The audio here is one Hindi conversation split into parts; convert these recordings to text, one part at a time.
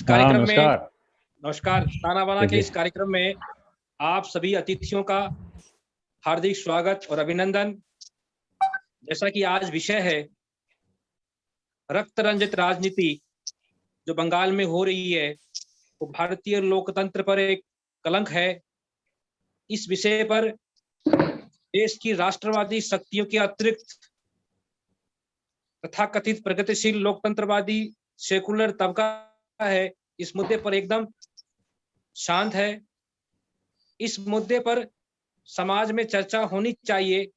हाँ, कार्यक्रम में नमस्कार। नमस्कार। ताना बाना के चलिए। इस कार्यक्रम में आप सभी अतिथियों का हार्दिक स्वागत और अभिनंदन। जैसा कि आज विषय है रक्त रंजित राजनीति जो बंगाल में हो रही है, वो भारतीय लोकतंत्र पर एक कलंक है। इस विषय पर देश की राष्ट्रवादी शक्तियों के अतिरिक्त तथाकथित प्रगतिशील लोकतंत्रवादी सेकुलर तबका है, इस मुद्दे पर एकदम शांत है। इस मुद्दे पर समाज में चर्चा होनी चाहिए।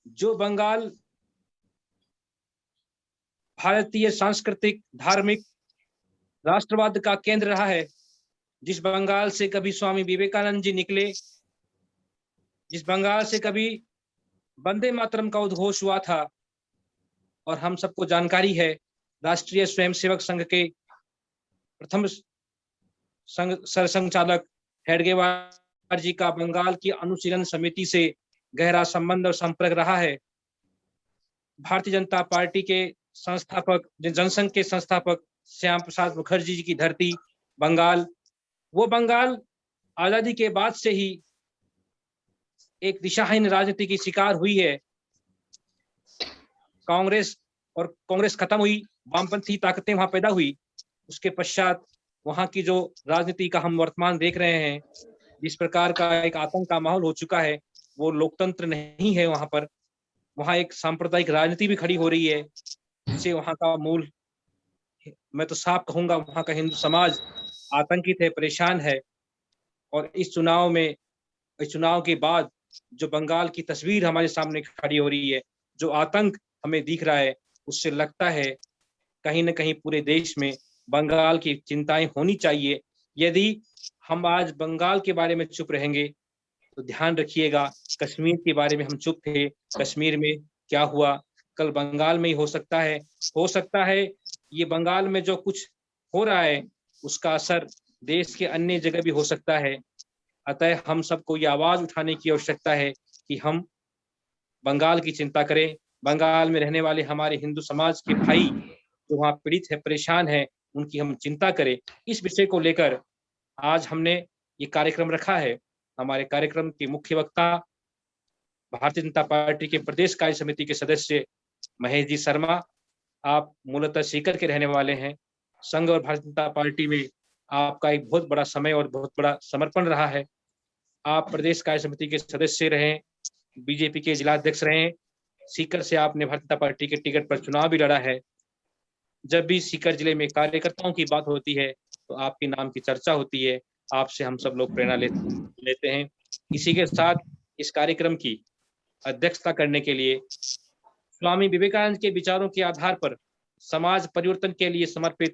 जो बंगाल भारतीय सांस्कृतिक, धार्मिक, राष्ट्रवाद का केंद्र रहा है, जिस बंगाल से कभी स्वामी विवेकानंद जी निकले, जिस बंगाल से कभी वंदे मातरम का उद्घोष हुआ था, और हम सबको जानकारी है राष्ट्रीय स्वयंसेवक संघ के प्रथम सरसंघचालक हेडगेवार जी का बंगाल की अनुशीलन समिति से गहरा संबंध और संपर्क रहा है। भारतीय जनता पार्टी के संस्थापक, जनसंघ के संस्थापक श्याम प्रसाद मुखर्जी जी की धरती बंगाल, वो बंगाल आजादी के बाद से ही एक दिशाहीन राजनीति की शिकार हुई है। कांग्रेस खत्म हुई, वामपंथी ताकतें वहां पैदा हुई। उसके पश्चात वहां की जो राजनीति का हम वर्तमान देख रहे हैं, जिस प्रकार का एक आतंक का माहौल हो चुका है, वो लोकतंत्र नहीं है वहां पर। वहां एक सांप्रदायिक राजनीति भी खड़ी हो रही है, जिससे वहां का मूल, मैं तो साफ कहूंगा, वहां का हिंदू समाज आतंकित है, परेशान है। और इस चुनाव के बाद जो बंगाल की तस्वीर हमारे सामने खड़ी हो रही है, जो आतंक हमें दिख रहा है, उससे लगता है कहीं ना कहीं पूरे देश में बंगाल की चिंताएं होनी चाहिए। यदि हम आज बंगाल के बारे में चुप रहेंगे तो ध्यान रखिएगा, कश्मीर के बारे में हम चुप थे, कश्मीर में क्या हुआ, कल बंगाल में ही हो सकता है ये बंगाल में जो कुछ हो रहा है उसका असर देश के अन्य जगह भी हो सकता है। अतः हम सबको ये आवाज उठाने की आवश्यकता है कि हम बंगाल की चिंता करें। बंगाल में रहने वाले हमारे हिंदू समाज के भाई जो वहाँ पीड़ित है, परेशान है, उनकी हम चिंता करें। इस विषय को लेकर आज हमने ये कार्यक्रम रखा है। हमारे कार्यक्रम के मुख्य वक्ता भारतीय जनता पार्टी के प्रदेश कार्य समिति के सदस्य महेश जी शर्मा। आप मूलतः सीकर के रहने वाले हैं। संघ और भारतीय जनता पार्टी में आपका एक बहुत बड़ा समय और बहुत बड़ा समर्पण रहा है। आप प्रदेश कार्य समिति के सदस्य रहे, बीजेपी के जिलाध्यक्ष रहे, सीकर से आपने भारतीय जनता पार्टी के टिकट पर चुनाव भी लड़ा है। जब भी सीकर जिले में कार्यकर्ताओं की बात होती है तो आपके नाम की चर्चा होती है, आपसे हम सब लोग प्रेरणा लेते हैं। इसी के साथ इस कार्यक्रम की अध्यक्षता करने के लिए स्वामी विवेकानंद के विचारों के आधार पर समाज परिवर्तन के लिए समर्पित